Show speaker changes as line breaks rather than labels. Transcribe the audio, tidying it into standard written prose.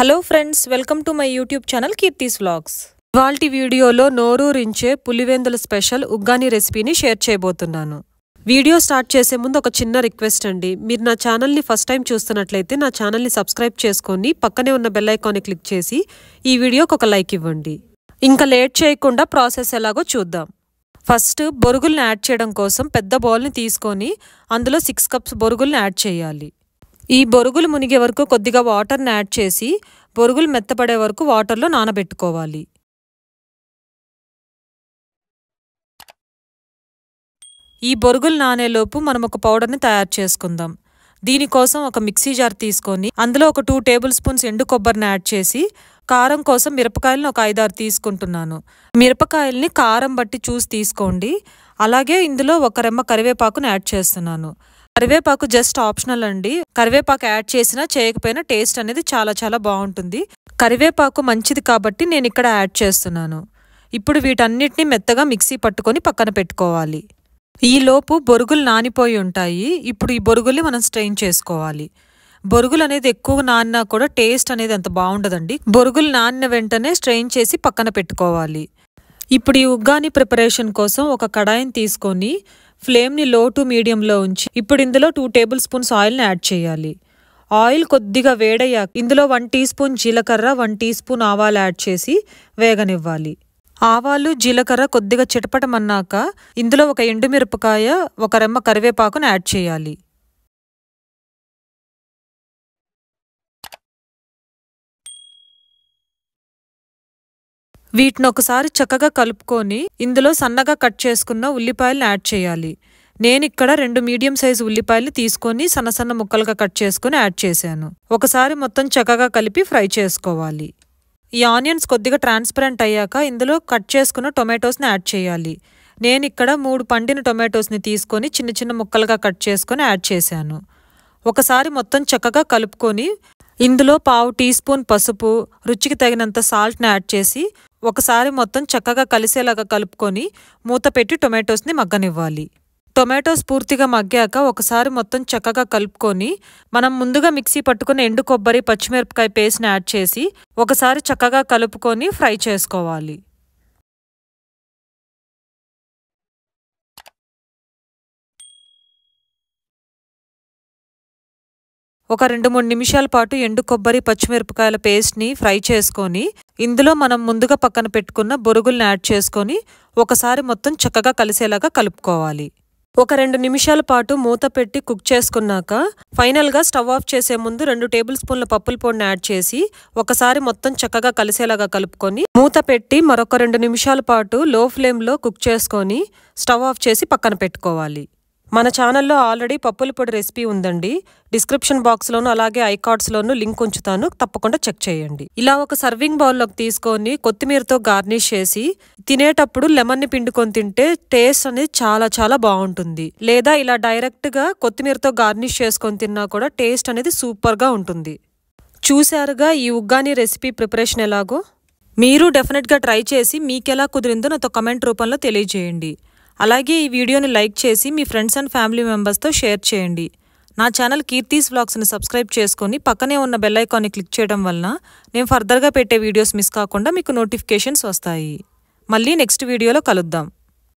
Hello friends, welcome to my YouTube channel Keerthi's vlogs. ఇవాల్టి వీడియోలో నోరూరించే Pulivendula special uggani రెసిపీని షేర్ చేయబోతున్నాను. వీడియో స్టార్ట్ చేసే ముందు ఒక చిన్న రిక్వెస్ట్ అండి. మీరు నా ఛానల్ని ఫస్ట్ టైం చూస్తున్నట్లయితే నా ఛానల్ని సబ్స్క్రైబ్ చేసుకొని పక్కనే ఉన్న బెల్ ఐకాన్ని క్లిక్ చేసి ఈ వీడియోకి ఒక లైక్ ఇవ్వండి. ఇంకా లేట్ చేయకుండా ప్రాసెస్ ఎలాగో చూద్దాం. ఫస్ట్ బొరుగుల్ని యాడ్ చేయడం కోసం పెద్ద బౌల్ని తీసుకొని అందులో 6 కప్స్ బొరుగుల్ని యాడ్ చేయాలి. ఈ బొరుగులు మునిగే వరకు కొద్దిగా వాటర్ని యాడ్ చేసి బొరుగులు మెత్తపడే వరకు వాటర్లో నానబెట్టుకోవాలి. ఈ బొరుగులు నానేలోపు మనం ఒక పౌడర్ని తయారు చేసుకుందాం. దీనికోసం ఒక మిక్సీ జార్ తీసుకొని అందులో ఒక 2 టేబుల్ స్పూన్స్ ఎండు కొబ్బరిని యాడ్ చేసి కారం కోసం మిరపకాయలను ఒక 5-6 తీసుకుంటున్నాను. మిరపకాయల్ని కారం బట్టి చూసి తీసుకోండి. అలాగే ఇందులో ఒక రెమ్మ కరివేపాకును యాడ్ చేస్తున్నాను. కరివేపాకు జస్ట్ ఆప్షనల్ అండి. కరివేపాకు యాడ్ చేసినా చేయకపోయినా టేస్ట్ అనేది చాలా బాగుంటుంది. కరివేపాకు మంచిది కాబట్టి నేను ఇక్కడ యాడ్ చేస్తున్నాను. ఇప్పుడు వీటన్నిటిని మెత్తగా మిక్సీ పట్టుకొని పక్కన పెట్టుకోవాలి. ఈలోపు బొరుగులు నానిపోయి ఉంటాయి. ఇప్పుడు ఈ బొరుగుల్ని మనం స్ట్రెయిన్ చేసుకోవాలి. బొరుగులు అనేది ఎక్కువ నానినా కూడా టేస్ట్ అనేది అంత బాగుండదండి. బొరుగులు నానిన వెంటనే స్ట్రెయిన్ చేసి పక్కన పెట్టుకోవాలి. ఇప్పుడు ఈ ఉగ్గాని ప్రిపరేషన్ కోసం ఒక కడాయిని తీసుకొని ఫ్లేమ్ని లో టు మీడియంలో ఉంచి ఇప్పుడు ఇందులో 2 టేబుల్ స్పూన్స్ ఆయిల్ని యాడ్ చేయాలి. ఆయిల్ కొద్దిగా వేడయ్యాక ఇందులో 1 టీ స్పూన్ జీలకర్ర, 1 టీ స్పూన్ ఆవాలు యాడ్ చేసి వేగనివ్వాలి. ఆవాలు జీలకర్ర కొద్దిగా చిటపటమన్నాక ఇందులో ఒక ఎండుమిరపకాయ, ఒక రెమ్మ కరివేపాకును యాడ్ చేయాలి. వీటిని ఒకసారి చక్కగా కలుపుకొని ఇందులో సన్నగా కట్ చేసుకున్న ఉల్లిపాయలను యాడ్ చేయాలి. నేను ఇక్కడ 2 మీడియం సైజు ఉల్లిపాయలు తీసుకొని సన్న ముక్కలుగా కట్ చేసుకుని యాడ్ చేశాను. ఒకసారి మొత్తం చక్కగా కలిపి ఫ్రై చేసుకోవాలి. ఈ ఆనియన్స్ కొద్దిగా ట్రాన్స్పరెంట్ అయ్యాక ఇందులో కట్ చేసుకున్న టొమాటోస్ని యాడ్ చేయాలి. నేను ఇక్కడ 3 పండిన టొమాటోస్ని తీసుకొని చిన్న ముక్కలుగా కట్ చేసుకొని యాడ్ చేశాను. ఒకసారి మొత్తం చక్కగా కలుపుకొని ఇందులో 1/2 టీ స్పూన్ పసుపు, రుచికి తగినంత సాల్ట్ని యాడ్ చేసి ఒకసారి మొత్తం చక్కగా కలిసేలాగా కలుపుకొని మూత పెట్టి టొమాటోస్ని మగ్గనివ్వాలి. టొమాటోస్ పూర్తిగా మగ్గాక ఒకసారి మొత్తం చక్కగా కలుపుకొని మనం ముందుగా మిక్సీ పట్టుకున్న ఎండు కొబ్బరి, పచ్చిమిరపకాయ పేస్ట్ని యాడ్ చేసి ఒకసారి చక్కగా కలుపుకొని ఫ్రై చేసుకోవాలి. ఒక 2-3 నిమిషాల పాటు ఎండు కొబ్బరి, పచ్చిమిరపకాయల పేస్ట్ని ఫ్రై చేసుకొని ఇందులో మనం ముందుగా పక్కన పెట్టుకున్న బొరుగుల్ని యాడ్ చేసుకొని ఒకసారి మొత్తం చక్కగా కలిసేలాగా కలుపుకోవాలి. ఒక 2 నిమిషాల పాటు మూత పెట్టి కుక్ చేసుకున్నాక ఫైనల్గా స్టవ్ ఆఫ్ చేసే ముందు 2 టేబుల్ స్పూన్ల పప్పుల పొడిని యాడ్ చేసి ఒకసారి మొత్తం చక్కగా కలిసేలాగా కలుపుకొని మూత పెట్టి మరొక 2 నిమిషాల పాటు లో ఫ్లేమ్లో కుక్ చేసుకొని స్టవ్ ఆఫ్ చేసి పక్కన పెట్టుకోవాలి. మన ఛానల్లో ఆల్రెడీ పప్పుల పొడి రెసిపీ ఉందండి. డిస్క్రిప్షన్ బాక్స్లోను అలాగే ఐకార్డ్స్లోను లింక్ ఉంచుతాను, తప్పకుండా చెక్ చేయండి. ఇలా ఒక సర్వింగ్ బౌల్లోకి తీసుకొని కొత్తిమీరతో గార్నిష్ చేసి తినేటప్పుడు లెమన్ని పిండుకొని తింటే టేస్ట్ అనేది చాలా బాగుంటుంది. లేదా ఇలా డైరెక్ట్గా కొత్తిమీరతో గార్నిష్ చేసుకొని తిన్నా కూడా టేస్ట్ అనేది సూపర్గా ఉంటుంది. చూశారుగా ఈ ఉగ్గాని రెసిపీ ప్రిపరేషన్ ఎలాగో. మీరు డెఫినెట్గా ట్రై చేసి మీకెలా కుదిరిందో నాతో కమెంట్ రూపంలో తెలియజేయండి. అలాగే ఈ వీడియోని లైక్ చేసి మీ ఫ్రెండ్స్ అండ్ ఫ్యామిలీ మెంబర్స్తో షేర్ చేయండి. నా ఛానల్ కీర్తిస్ వ్లాగ్స్ని సబ్స్క్రైబ్ చేసుకొని పక్కనే ఉన్న బెల్ ఐకాన్ని క్లిక్ చేయడం వలన నేను ఫర్దర్గా పెట్టే వీడియోస్ మిస్ కాకుండా మీకు నోటిఫికేషన్స్ వస్తాయి. మళ్ళీ నెక్స్ట్ వీడియోలో కలుద్దాం.